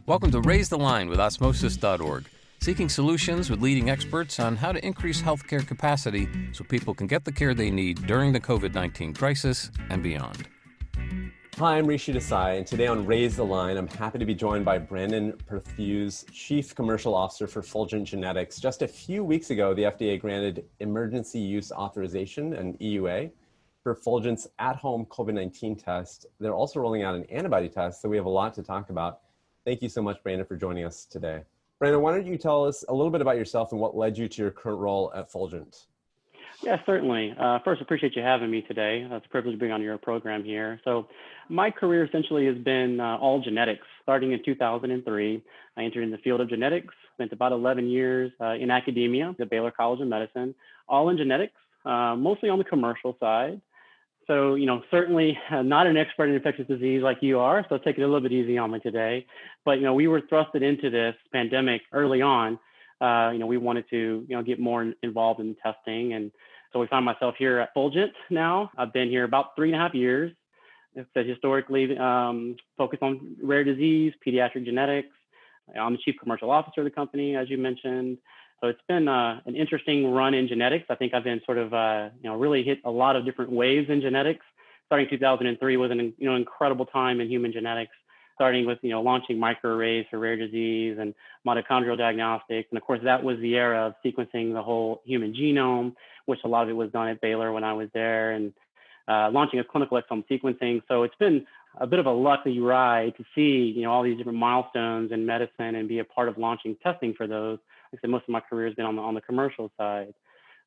Welcome to Raise the Line with Osmosis.org, seeking solutions with leading experts on how to increase healthcare capacity so people can get the care they need during the COVID-19 crisis and beyond. Hi, I'm Rishi Desai, and today on Raise the Line, I'm happy to be joined by Brandon Perthuis, Chief Commercial Officer for Fulgent Genetics. Just a few weeks ago, the FDA granted emergency use authorization, an EUA, for Fulgent's at-home COVID-19 test. They're also rolling out an antibody test, so we have a lot to talk about. Thank you so much, Brandon, for joining us today. Brandon, why don't you tell us a little bit about yourself and what led you to your current role at Fulgent? Yeah, certainly. First, appreciate you having me today. It's a privilege to be on your program here. So my career essentially has been all genetics. Starting in 2003, I entered in the field of genetics, spent about 11 years in academia at Baylor College of Medicine, all in genetics, mostly on the commercial side. So, certainly not an expert in infectious disease like you are, so take it a little bit easy on me today. But, we were thrusted into this pandemic early on. We wanted to, get more involved in testing. And so we found myself here at Fulgent now. I've been here about 3.5 years. It's historically focused on rare disease, pediatric genetics. I'm the chief commercial officer of the company, as you mentioned. So it's been an interesting run in genetics. I think I've been sort of, really hit a lot of different waves in genetics. Starting in 2003 was an incredible time in human genetics, starting with, launching microarrays for rare disease and mitochondrial diagnostics. And of course, that was the era of sequencing the whole human genome, which a lot of it was done at Baylor when I was there, and launching of clinical exome sequencing. So it's been a bit of a lucky ride to see, all these different milestones in medicine and be a part of launching testing for those. Like I said, most of my career has been on the commercial side.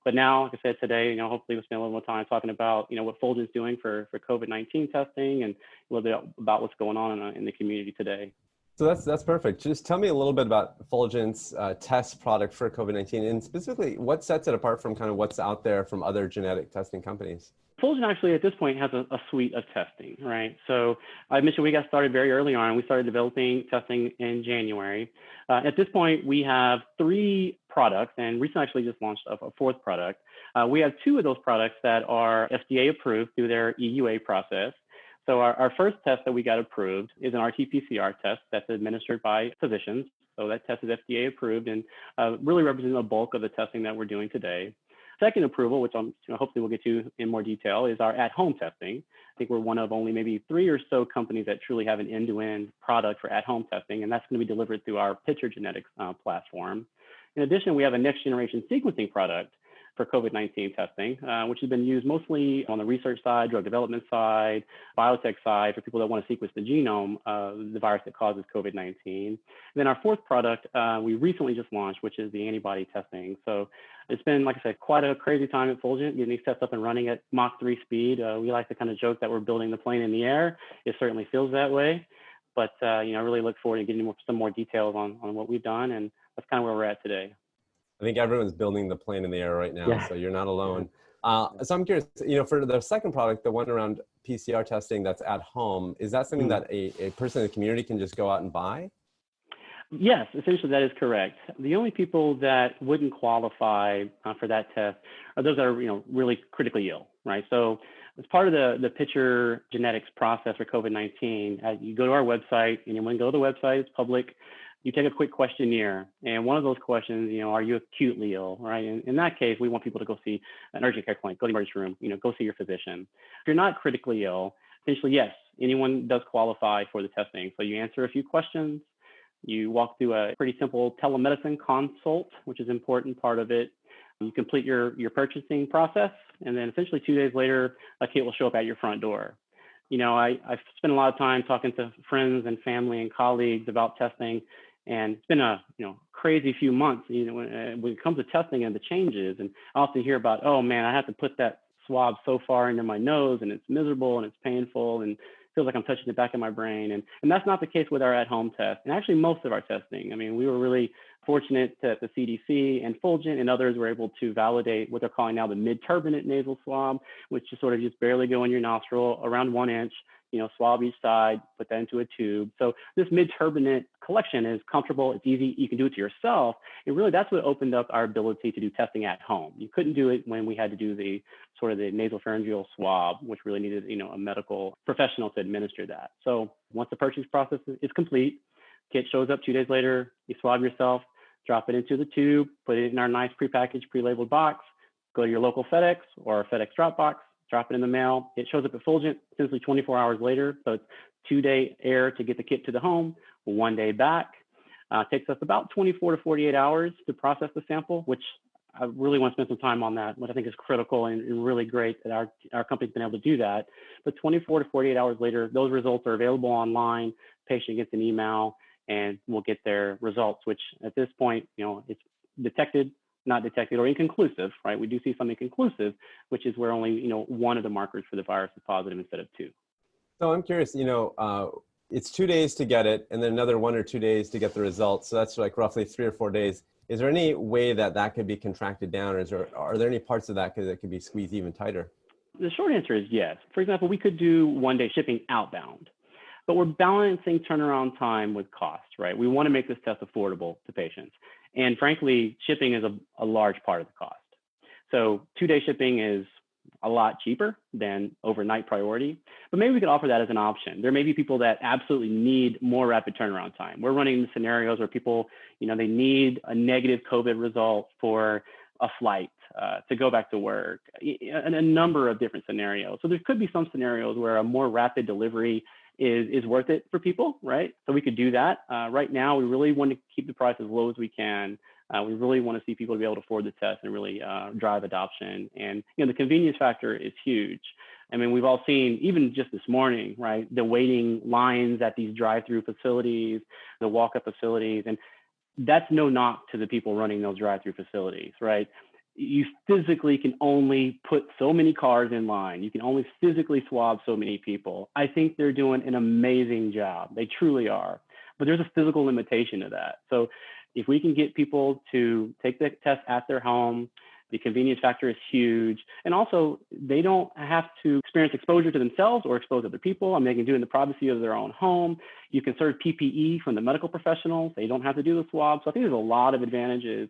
But now, like I said, today, hopefully we'll spend a little more time talking about, what Fulgent's doing for COVID-19 testing and a little bit about what's going on in the community today. So that's perfect. Just tell me a little bit about Fulgent's test product for COVID-19 and specifically what sets it apart from kind of what's out there from other genetic testing companies. Fulgent actually at this point has a suite of testing, right? So I mentioned we got started very early on. We started developing testing in January. At this point, we have 3 products and recently actually just launched a 4th product. We have 2 of those products that are FDA approved through their EUA process. So our first test that we got approved is an RT-PCR test that's administered by physicians. So that test is FDA approved and really represents the bulk of the testing that we're doing today. Second approval, which hopefully we'll get to in more detail, is our at-home testing. I think we're one of only maybe 3 or so companies that truly have an end-to-end product for at-home testing, and that's going to be delivered through our Picture Genetics platform. In addition, we have a next-generation sequencing product for COVID-19 testing, which has been used mostly on the research side, drug development side, biotech side, for people that want to sequence the genome of the virus that causes COVID-19. And then our 4th product, we recently just launched, which is the antibody testing. So it's been, like I said, quite a crazy time at Fulgent, getting these tests up and running at Mach 3 speed. We like to kind of joke that we're building the plane in the air. It certainly feels that way. But, I really look forward to getting some more details on what we've done. And that's kind of where we're at today. I think everyone's building the plane in the air right now, so you're not alone. So I'm curious, for the second product, the one around PCR testing that's at home, is that something that a person in the community can just go out and buy? Yes, essentially that is correct. The only people that wouldn't qualify for that test are those that are, really critically ill, right? So as part of the Picture Genetics process for COVID-19, you go to our website, and when you go to the website, it's public. You take a quick questionnaire, and one of those questions, are you acutely ill, right? In that case, we want people to go see an urgent care clinic, go to the emergency room, go see your physician. If you're not critically ill, essentially, yes, anyone does qualify for the testing. So you answer a few questions, you walk through a pretty simple telemedicine consult, which is an important part of it. You complete your purchasing process, and then essentially 2 days later, a kit will show up at your front door. I've spent a lot of time talking to friends and family and colleagues about testing. And it's been a crazy few months, when it comes to testing and the changes. And I often hear about, oh man, I have to put that swab so far into my nose and it's miserable and it's painful and feels like I'm touching the back of my brain. And that's not the case with our at-home test. And actually most of our testing. I mean, we were really fortunate that the CDC and Fulgent and others were able to validate what they're calling now the mid-turbinate nasal swab, which is sort of just barely go in your nostril around 1 inch. Swab each side, put that into a tube. So this mid-turbinate collection is comfortable, it's easy, you can do it to yourself. And really that's what opened up our ability to do testing at home. You couldn't do it when we had to do the sort of the nasopharyngeal swab, which really needed, a medical professional to administer that. So once the purchase process is complete, Kit shows up 2 days later, you swab yourself, drop it into the tube, put it in our nice prepackaged, pre-labeled box, go to your local FedEx or FedEx drop box, drop it in the mail. It shows up at Fulgent essentially 24 hours later. So it's 2-day air to get the kit to the home, 1 day back. Takes us about 24 to 48 hours to process the sample, which I really want to spend some time on that, which I think is critical and really great that our company's been able to do that. But 24 to 48 hours later, those results are available online. Patient gets an email and we'll get their results, which at this point, it's detected, not detected, or inconclusive, right? We do see some inconclusive, which is where only, one of the markers for the virus is positive instead of two. So I'm curious, it's 2 days to get it and then another 1 or 2 days to get the results. So that's like roughly 3 or 4 days. Is there any way that could be contracted down, or are there any parts of that that could be squeezed even tighter? The short answer is yes. For example, we could do 1 day shipping outbound, but we're balancing turnaround time with cost, right? We want to make this test affordable to patients. And frankly, shipping is a large part of the cost. So 2-day shipping is a lot cheaper than overnight priority, but maybe we could offer that as an option. There may be people that absolutely need more rapid turnaround time. We're running scenarios where people, they need a negative COVID result for a flight to go back to work, and a number of different scenarios. So there could be some scenarios where a more rapid delivery is worth it for people, right? So we could do that. Right now, we really want to keep the price as low as we can. We really want to see people be able to afford the test and really drive adoption. And the convenience factor is huge. I mean, we've all seen, even just this morning, right, the waiting lines at these drive-through facilities, the walk-up facilities, and that's no knock to the people running those drive-through facilities, right? You physically can only put so many cars in line. You can only physically swab so many people. I think they're doing an amazing job. They truly are. But there's a physical limitation to that. So if we can get people to take the test at their home, the convenience factor is huge. And also, they don't have to experience exposure to themselves or expose other people. I mean, they can do it in the privacy of their own home. You can serve PPE from the medical professionals. They don't have to do the swab. So I think there's a lot of advantages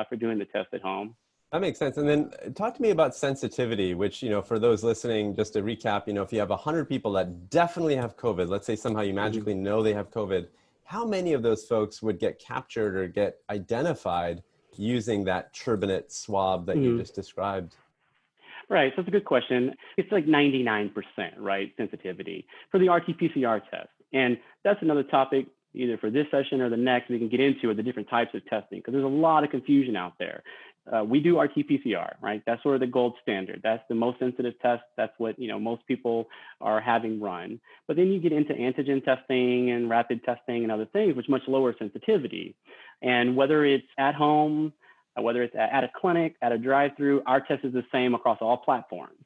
for doing the test at home. That makes sense. And then talk to me about sensitivity, which, for those listening, just to recap, if you have 100 people that definitely have COVID, let's say somehow you magically know they have COVID, how many of those folks would get captured or get identified using that turbinate swab that you just described? Right. So it's a good question. It's like 99%, right, sensitivity for the RT-PCR test. And that's another topic, either for this session or the next, we can get into the different types of testing, because there's a lot of confusion out there. We do RT-PCR, right? That's sort of the gold standard. That's the most sensitive test. That's what, most people are having run. But then you get into antigen testing and rapid testing and other things, which much lower sensitivity. And whether it's at home, whether it's at a clinic, at a drive-through, our test is the same across all platforms.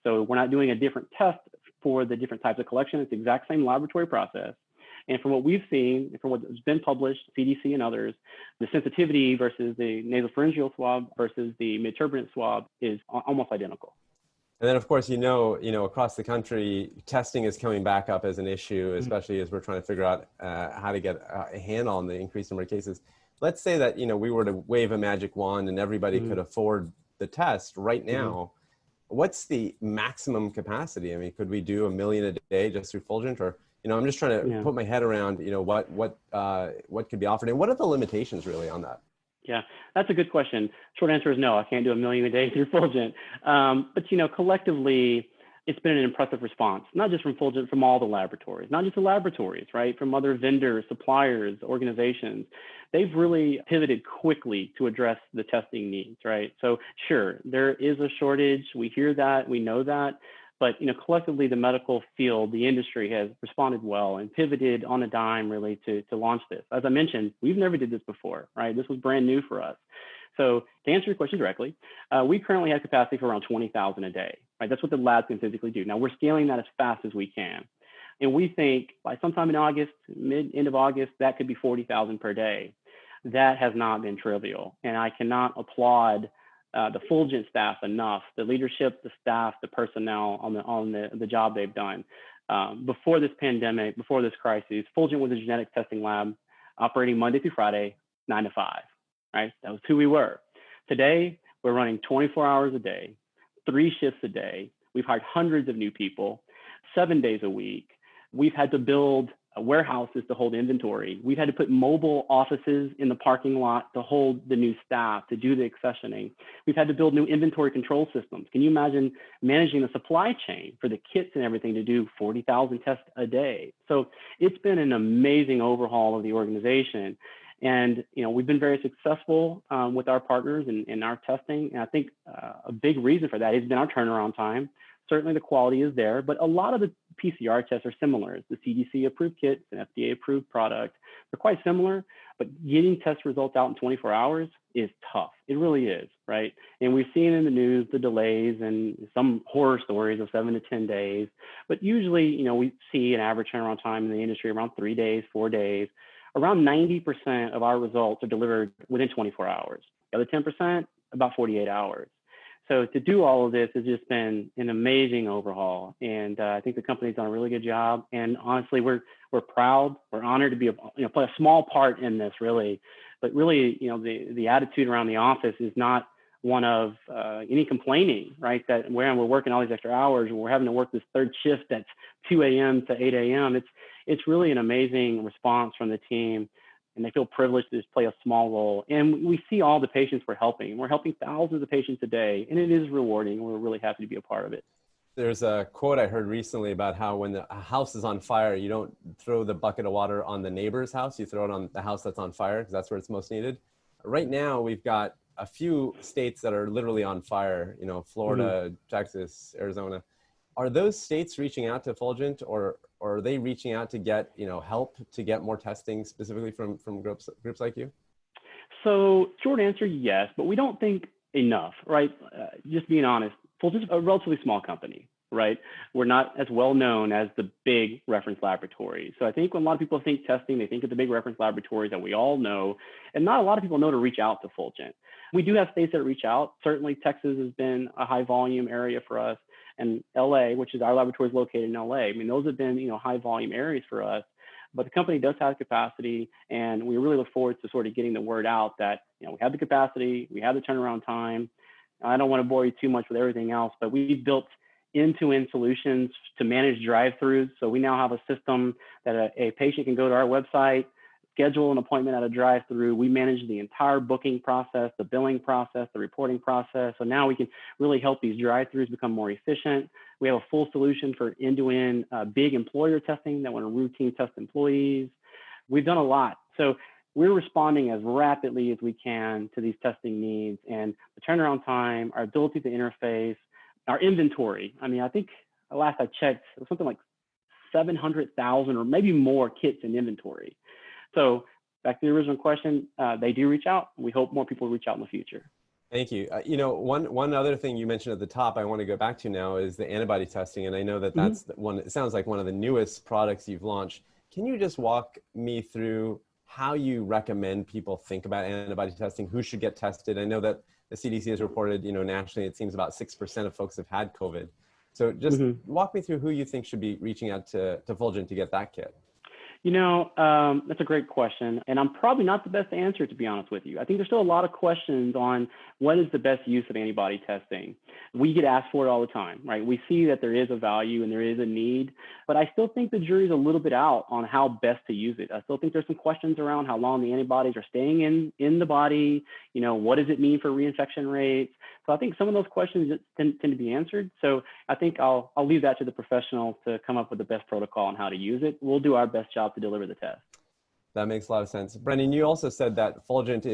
So we're not doing a different test for the different types of collection. It's the exact same laboratory process. And from what we've seen, from what's been published, CDC and others, the sensitivity versus the nasopharyngeal swab versus the mid-turbinate swab is almost identical. And then, of course, across the country, testing is coming back up as an issue, especially as we're trying to figure out how to get a handle on the increased number of cases. Let's say that, we were to wave a magic wand and everybody could afford the test right now. What's the maximum capacity? I mean, could we do 1 million a day just through Fulgent? Or, I'm just trying to put my head around, what could be offered, and what are the limitations really on that? Yeah, that's a good question. Short answer is no, I can't do 1 million a day through Fulgent. But, collectively, it's been an impressive response, not just from Fulgent, from all the laboratories, not just the laboratories, right? From other vendors, suppliers, organizations. They've really pivoted quickly to address the testing needs, right? So sure, there is a shortage. We hear that, we know that. But collectively, the medical field, the industry has responded well and pivoted on a dime really to launch this. As I mentioned, we've never did this before, right? This was brand new for us. So to answer your question directly, we currently have capacity for around 20,000 a day, right? That's what the lab can physically do. Now we're scaling that as fast as we can. And we think by sometime in August, end of August, that could be 40,000 per day. That has not been trivial. And I cannot applaud the Fulgent staff enough, the leadership, the staff, the personnel on the job they've done. Before this pandemic, before this crisis, Fulgent was a genetic testing lab operating Monday through Friday, 9 to 5, right? That was who we were. Today, we're running 24 hours a day, 3 shifts a day. We've hired hundreds of new people, 7 days a week. We've had to build warehouses to hold inventory. We've had to put mobile offices in the parking lot to hold the new staff, to do the accessioning. We've had to build new inventory control systems. Can you imagine managing the supply chain for the kits and everything to do 40,000 tests a day? So it's been an amazing overhaul of the organization. And we've been very successful with our partners in our testing. And I think a big reason for that has been our turnaround time. Certainly the quality is there, but a lot of the PCR tests are similar. It's the CDC approved kits, an FDA approved product. They're quite similar, but getting test results out in 24 hours is tough. It really is, right? And we've seen in the news the delays and some horror stories of 7 to 10 days. But usually, we see an average turnaround time in the industry around 3 days, 4 days. Around 90% of our results are delivered within 24 hours. The other 10%, about 48 hours. So to do all of this has just been an amazing overhaul, and I think the company's done a really good job. And honestly, we're proud, we're honored to be play a small part in this, really. But really, the attitude around the office is not one of any complaining, right? That we're working all these extra hours, and we're having to work this third shift that's 2 a.m. to 8 a.m. It's really an amazing response from the team. And they feel privileged to just play a small role. And we see all the patients we're helping. We're helping thousands of patients a day, and it is rewarding. We're really happy to be a part of it. There's a quote I heard recently about how when a house is on fire, you don't throw the bucket of water on the neighbor's house. You throw it on the house that's on fire because that's where it's most needed. Right now, we've got a few states that are literally on fire, Florida, Texas, Arizona. Are those states reaching out to Fulgent, or are they reaching out to get help to get more testing specifically from groups like you? So short answer, yes, but we don't think enough, right? Just being honest, Fulgent's a relatively small company, right? We're not as well known as the big reference laboratories. So I think when a lot of people think testing, they think of the big reference laboratories that we all know, and not a lot of people know to reach out to Fulgent. We do have states that reach out. Certainly Texas has been a high volume area for us. And LA, which is our laboratory, is located in LA. I mean, those have been, high volume areas for us, but the company does have capacity, and we really look forward to sort of getting the word out that, we have the capacity, we have the turnaround time. I don't want to bore you too much with everything else, but we've built end-to-end solutions to manage drive-throughs. So we now have a system that a patient can go to our website, schedule an appointment at a drive-through. We manage the entire booking process, the billing process, the reporting process. So now we can really help these drive-throughs become more efficient. We have a full solution for end-to-end big employer testing that want to routine test employees. We've done a lot. So we're responding as rapidly as we can to these testing needs, and the turnaround time, our ability to interface, our inventory. I mean, I think last I checked, it was something like 700,000 or maybe more kits in inventory. So back to the original question, they do reach out. We hope more people reach out in the future. Thank you. One other thing you mentioned at the top I want to go back to now is the antibody testing. And I know that that's one, it sounds like one of the newest products you've launched. Can you just walk me through how you recommend people think about antibody testing? Who should get tested? I know that the CDC has reported, nationally, it seems about 6% of folks have had COVID. So just walk me through who you think should be reaching out to Fulgent to get that kit. That's a great question. And I'm probably not the best answer, to be honest with you. I think there's still a lot of questions on what is the best use of antibody testing. We get asked for it all the time, right? We see that there is a value and there is a need, but I still think the jury's a little bit out on how best to use it. I still think there's some questions around how long the antibodies are staying in the body. What does it mean for reinfection rates? So I think some of those questions tend to be answered. So I think I'll leave that to the professionals to come up with the best protocol on how to use it. We'll do our best job to deliver the test. That makes a lot of sense. Brandon, you also said that Fulgent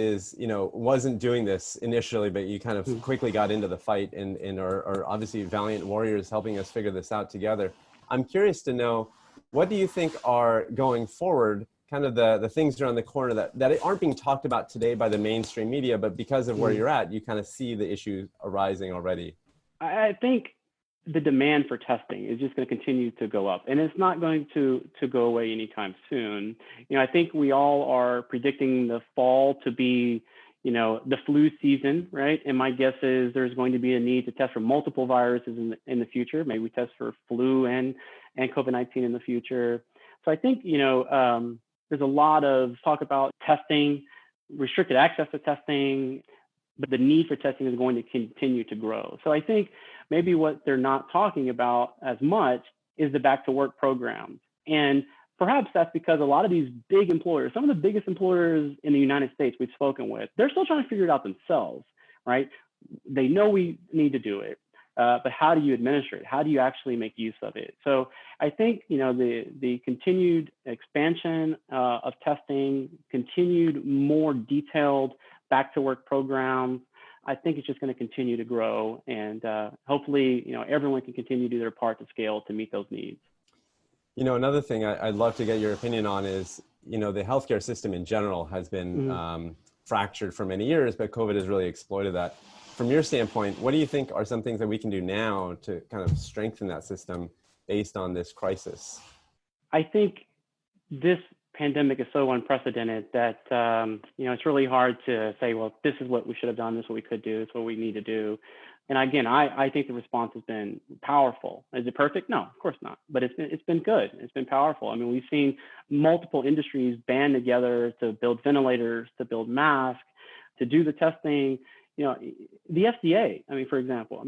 wasn't doing this initially, but you kind of quickly got into the fight and are obviously valiant warriors helping us figure this out together. I'm curious to know, what do you think are going forward, kind of the things around the corner that aren't being talked about today by the mainstream media, but because of where you're at, you kind of see the issues arising already? I think the demand for testing is just going to continue to go up, and it's not going to go away anytime soon. I think we all are predicting the fall to be, the flu season, right? And my guess is there's going to be a need to test for multiple viruses in the future. Maybe we test for flu and COVID-19 in the future. So I think, there's a lot of talk about testing, restricted access to testing, but the need for testing is going to continue to grow. So I think maybe what they're not talking about as much is the back to work programs. And perhaps that's because a lot of these big employers, some of the biggest employers in the United States we've spoken with, they're still trying to figure it out themselves, right? They know we need to do it, but how do you administer it? How do you actually make use of it? So I think, the continued expansion of testing, continued more detailed back to work programs, I think it's just going to continue to grow, and hopefully, everyone can continue to do their part to scale to meet those needs. Another thing I'd love to get your opinion on is, the healthcare system in general has been fractured for many years, but COVID has really exploited that. From your standpoint, what do you think are some things that we can do now to kind of strengthen that system based on this crisis? I think this pandemic is so unprecedented that, it's really hard to say, well, this is what we should have done, this is what we could do, this is what we need to do. And again, I think the response has been powerful. Is it perfect? No, of course not. But it's been good. It's been powerful. I mean, we've seen multiple industries band together to build ventilators, to build masks, to do the testing. The FDA, for example,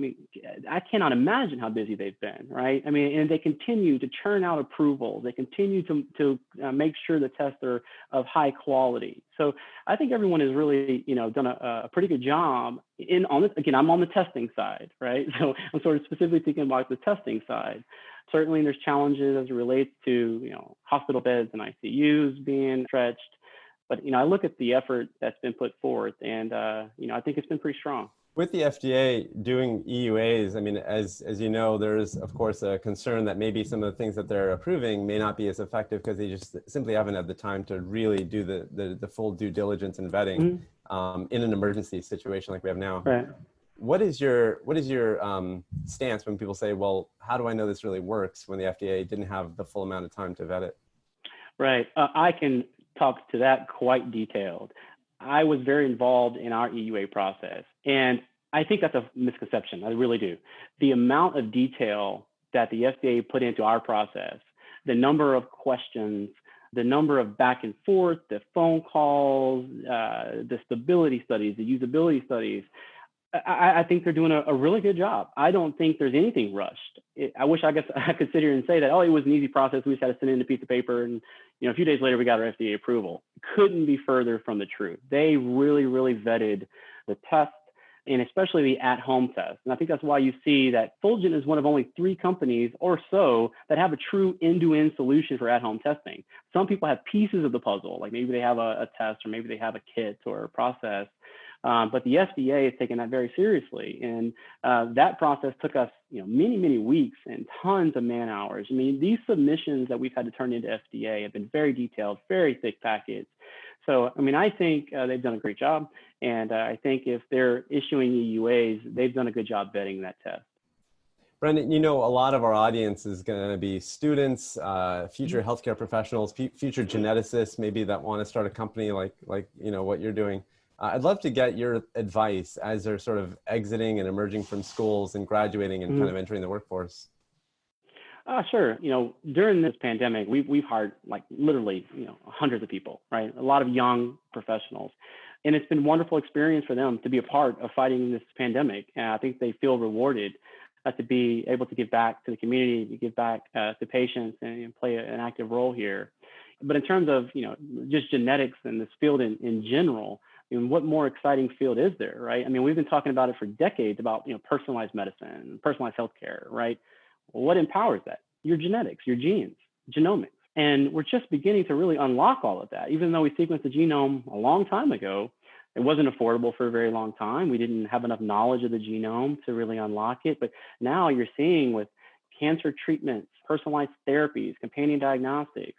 I cannot imagine how busy they've been, right? And they continue to churn out approvals. They continue to make sure the tests are of high quality. So I think everyone has really, done a pretty good job on this. Again, I'm on the testing side, right? So I'm sort of specifically thinking about the testing side. Certainly there's challenges as it relates to, hospital beds and ICUs being stretched. But, I look at the effort that's been put forth, and, I think it's been pretty strong. With the FDA doing EUAs, as you know, there's, of course, a concern that maybe some of the things that they're approving may not be as effective because they just simply haven't had the time to really do the full due diligence and vetting in an emergency situation like we have now. Right. What is your stance when people say, well, how do I know this really works when the FDA didn't have the full amount of time to vet it? Right. I can talk to that quite detailed. I was very involved in our EUA process, and I think that's a misconception. I really do. The amount of detail that the FDA put into our process, the number of questions, the number of back and forth, the phone calls, the stability studies, the usability studies, I think they're doing a really good job. I don't think there's anything rushed. I wish I could sit here and say that, it was an easy process. We just had to send in a piece of paper and, a few days later we got our FDA approval. Couldn't be further from the truth. They really, really vetted the test, and especially the at-home test. And I think that's why you see that Fulgent is one of only 3 companies or so that have a true end-to-end solution for at-home testing. Some people have pieces of the puzzle, like maybe they have a test or maybe they have a kit or a process. But the FDA has taken that very seriously. And that process took us, many, many weeks and tons of man hours. These submissions that we've had to turn into FDA have been very detailed, very thick packets. So, I think they've done a great job. And I think if they're issuing EUAs, they've done a good job vetting that test. Brandon, a lot of our audience is going to be students, future healthcare professionals, future geneticists, maybe that want to start a company like what you're doing. I'd love to get your advice as they're sort of exiting and emerging from schools and graduating and kind of entering the workforce. Sure. During this pandemic, we've hired literally, hundreds of people, right? A lot of young professionals. And it's been a wonderful experience for them to be a part of fighting this pandemic. And I think they feel rewarded to be able to give back to the community, to give back to patients and play an active role here. But in terms of, just genetics and this field in general, what more exciting field is there, right? We've been talking about it for decades about, personalized medicine, personalized healthcare, right? Well, what empowers that? Your genetics, your genes, genomics. And we're just beginning to really unlock all of that. Even though we sequenced the genome a long time ago, it wasn't affordable for a very long time. We didn't have enough knowledge of the genome to really unlock it. But now you're seeing with cancer treatments, personalized therapies, companion diagnostics,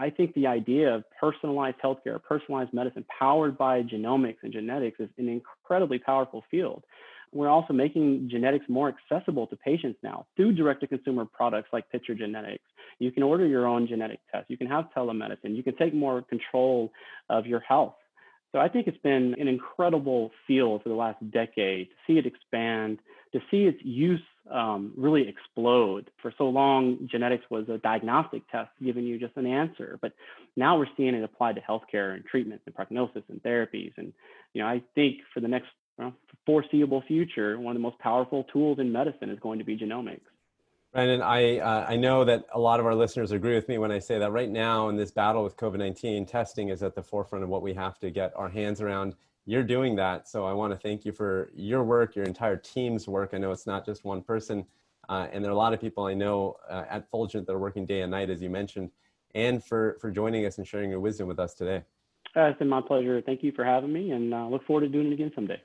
I think the idea of personalized healthcare, personalized medicine powered by genomics and genetics is an incredibly powerful field. We're also making genetics more accessible to patients now through direct-to-consumer products like Picture Genetics. You can order your own genetic test. You can have telemedicine. You can take more control of your health. So I think it's been an incredible field for the last decade to see it expand, to see its use really explode. For so long, genetics was a diagnostic test giving you just an answer, but now we're seeing it applied to healthcare and treatments and prognosis and therapies. And I think for the next foreseeable future, one of the most powerful tools in medicine is going to be genomics. Brandon, I know that a lot of our listeners agree with me when I say that right now in this battle with COVID-19, testing is at the forefront of what we have to get our hands around. You're doing that. So I want to thank you for your work, your entire team's work. I know it's not just one person. And there are a lot of people I know at Fulgent that are working day and night, as you mentioned, and for joining us and sharing your wisdom with us today. It's been my pleasure. Thank you for having me, and look forward to doing it again someday.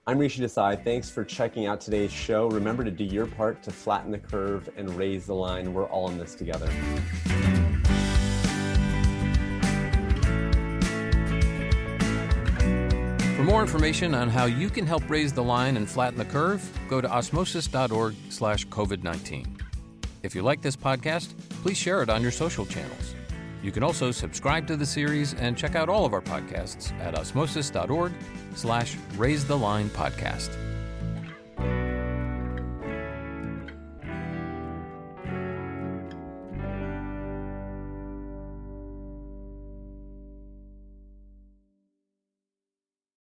I'm Rishi Desai. Thanks for checking out today's show. Remember to do your part to flatten the curve and raise the line. We're all in this together. For more information on how you can help raise the line and flatten the curve, go to osmosis.org/COVID-19. If you like this podcast, please share it on your social channels. You can also subscribe to the series and check out all of our podcasts at osmosis.org/Raise the Line Podcast.